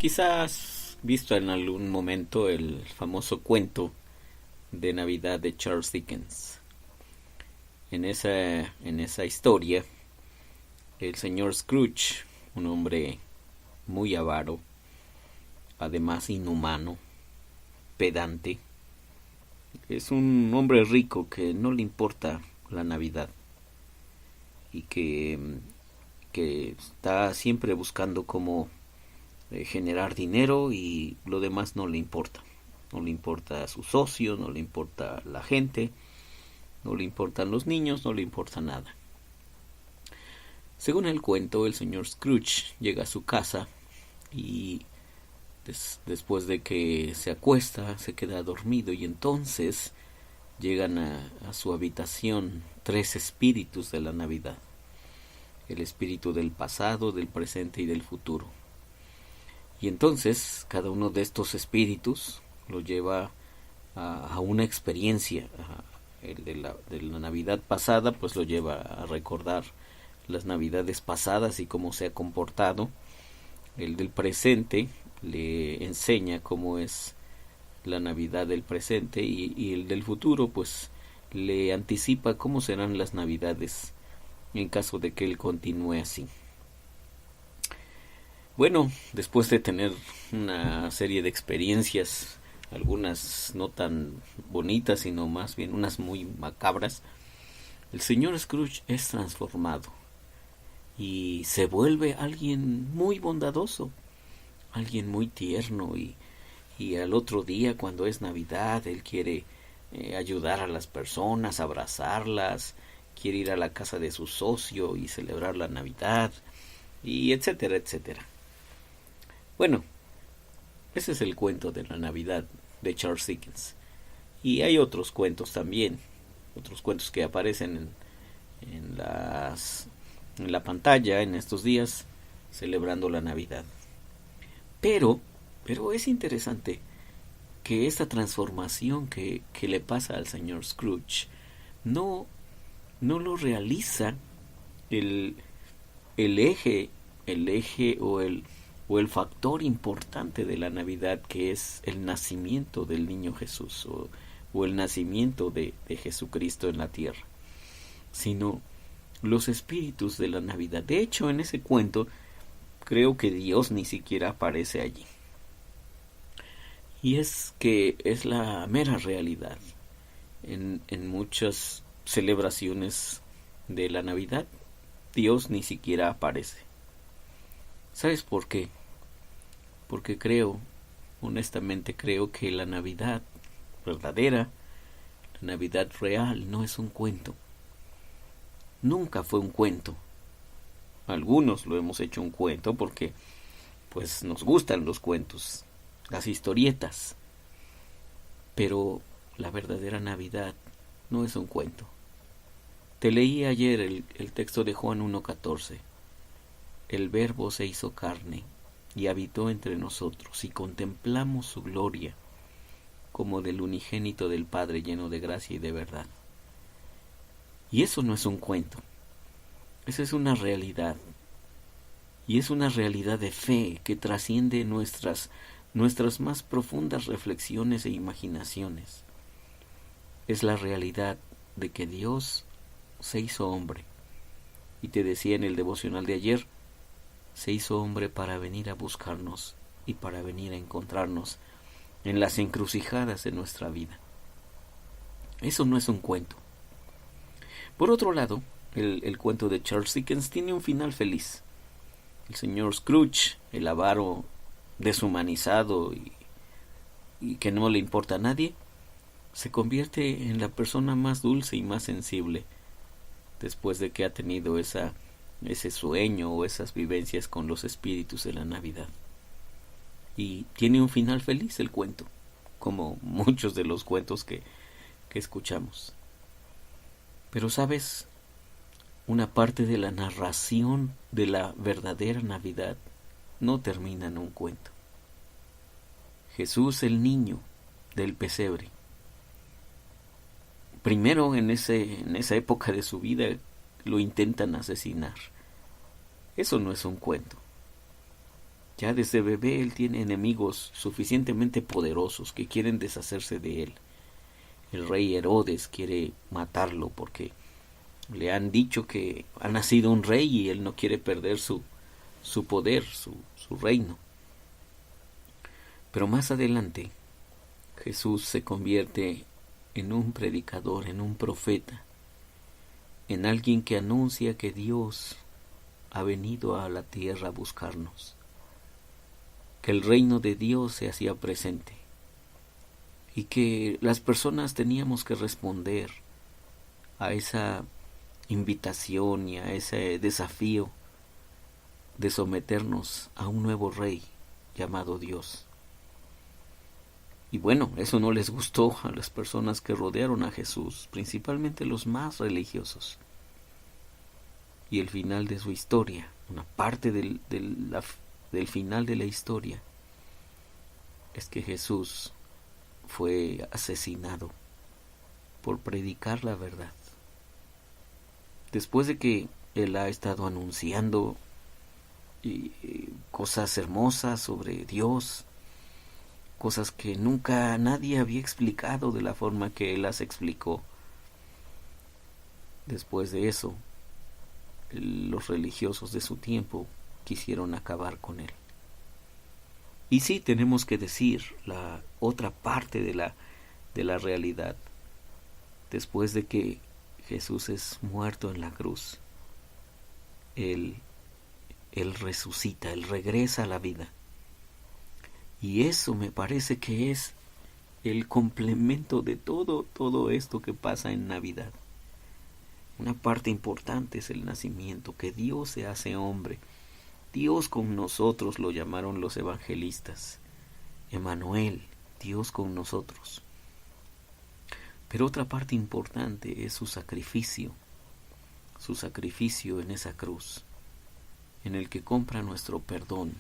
Quizás visto en algún momento el famoso cuento de Navidad de Charles Dickens. En esa historia, el señor Scrooge, un hombre muy avaro, además inhumano, pedante, es un hombre rico que no le importa la Navidad y que está siempre buscando cómo generar dinero, y lo demás no le importa. No le importa a sus socios, no le importa la gente, no le importan los niños, no le importa nada. Según el cuento, el señor Scrooge llega a su casa y después de que se acuesta, se queda dormido, y entonces llegan a su habitación tres espíritus de la Navidad: el espíritu del pasado, del presente y del futuro. Y entonces cada uno de estos espíritus lo lleva a una experiencia. El de la Navidad pasada pues lo lleva a recordar las Navidades pasadas y cómo se ha comportado. El del presente le enseña cómo es la Navidad del presente, y el del futuro pues le anticipa cómo serán las Navidades en caso de que él continúe así. Bueno, después de tener una serie de experiencias, algunas no tan bonitas, sino más bien unas muy macabras, el señor Scrooge es transformado y se vuelve alguien muy bondadoso, alguien muy tierno, y al otro día, cuando es Navidad, él quiere ayudar a las personas, abrazarlas, quiere ir a la casa de su socio y celebrar la Navidad, y etcétera, etcétera. Bueno, ese es el cuento de la Navidad de Charles Dickens. Y hay otros cuentos también, otros cuentos que aparecen en la pantalla en estos días celebrando la Navidad. Pero es interesante que esta transformación que le pasa al señor Scrooge no lo realiza el, el eje o el factor importante de la Navidad, que es el nacimiento del niño Jesús, o el nacimiento de Jesucristo en la tierra, sino los espíritus de la Navidad. De hecho, en ese cuento creo que Dios ni siquiera aparece allí. Y es que es la mera realidad. En muchas celebraciones de la Navidad, Dios ni siquiera aparece. ¿Sabes por qué? Porque honestamente creo que la Navidad verdadera, la Navidad real, no es un cuento. Nunca fue un cuento. Algunos lo hemos hecho un cuento porque pues nos gustan los cuentos, las historietas. Pero la verdadera Navidad no es un cuento. Te leí ayer el texto de Juan 1:14. El Verbo se hizo carne y habitó entre nosotros, y contemplamos su gloria como del unigénito del Padre, lleno de gracia y de verdad. Y eso no es un cuento. Esa es una realidad. Y es una realidad de fe que trasciende nuestras más profundas reflexiones e imaginaciones. Es la realidad de que Dios se hizo hombre. Y te decía en el devocional de ayer, se hizo hombre para venir a buscarnos y para venir a encontrarnos en las encrucijadas de nuestra vida. Eso no es un cuento. Por otro lado, el cuento de Charles Dickens tiene un final feliz. El señor Scrooge, el avaro deshumanizado y que no le importa a nadie, se convierte en la persona más dulce y más sensible después de que ha tenido ese sueño o esas vivencias con los espíritus de la Navidad. Y tiene un final feliz el cuento, como muchos de los cuentos que escuchamos. Pero sabes, una parte de la narración de la verdadera Navidad no termina en un cuento. Jesús, el niño del pesebre, primero en esa época de su vida lo intentan asesinar. Eso no es un cuento. Ya desde bebé él tiene enemigos suficientemente poderosos que quieren deshacerse de él. El rey Herodes quiere matarlo porque le han dicho que ha nacido un rey y él no quiere perder su poder, su reino. Pero más adelante Jesús se convierte en un predicador, en un profeta, en alguien que anuncia que Dios ha venido a la tierra a buscarnos, que el reino de Dios se hacía presente y que las personas teníamos que responder a esa invitación y a ese desafío de someternos a un nuevo rey llamado Dios. Y bueno, eso no les gustó a las personas que rodearon a Jesús, principalmente los más religiosos. Y el final de su historia, una parte del final de la historia, es que Jesús fue asesinado por predicar la verdad. Después de que él ha estado anunciando cosas hermosas sobre Dios, cosas que nunca nadie había explicado de la forma que él las explicó. Después de eso, los religiosos de su tiempo quisieron acabar con él. Y sí, tenemos que decir la otra parte de la realidad. Después de que Jesús es muerto en la cruz, Él resucita, Él regresa a la vida. Y eso me parece que es el complemento de todo esto que pasa en Navidad. Una parte importante es el nacimiento, que Dios se hace hombre. Dios con nosotros lo llamaron los evangelistas. Emmanuel, Dios con nosotros. Pero otra parte importante es su sacrificio en esa cruz, en el que compra nuestro perdón,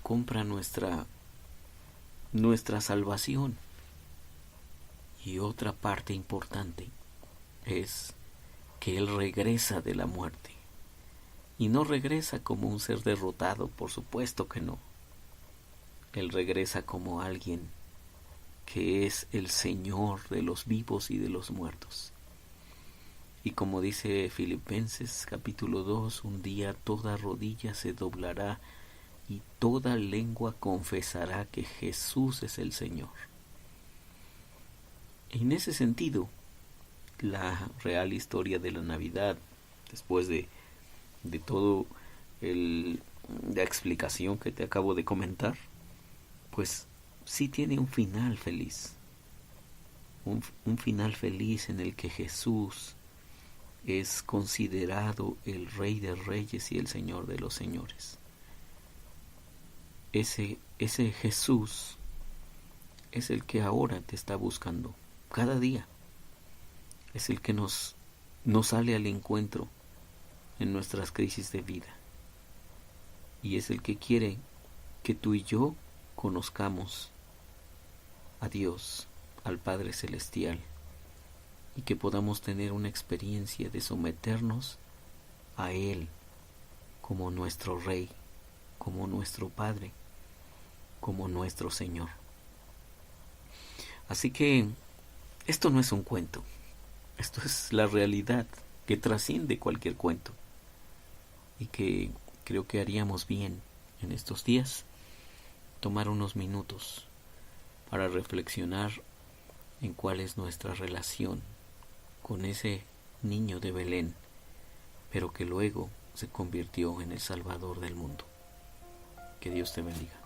compra nuestra salvación. Y otra parte importante es que Él regresa de la muerte. Y no regresa como un ser derrotado, por supuesto que no. Él regresa como alguien que es el Señor de los vivos y de los muertos. Y como dice Filipenses capítulo 2, un día toda rodilla se doblará y toda lengua confesará que Jesús es el Señor. En ese sentido, la real historia de la Navidad, después de todo la explicación que te acabo de comentar, pues sí tiene un final feliz. Un final feliz en el que Jesús es considerado el Rey de Reyes y el Señor de los Señores. Ese Jesús es el que ahora te está buscando cada día. Es el que nos sale al encuentro en nuestras crisis de vida. Y es el que quiere que tú y yo conozcamos a Dios, al Padre Celestial, y que podamos tener una experiencia de someternos a Él como nuestro Rey, como nuestro Padre, como nuestro Señor. Así que esto no es un cuento, esto es la realidad que trasciende cualquier cuento y que creo que haríamos bien en estos días tomar unos minutos para reflexionar en cuál es nuestra relación con ese niño de Belén, pero que luego se convirtió en el Salvador del mundo. Que Dios te bendiga.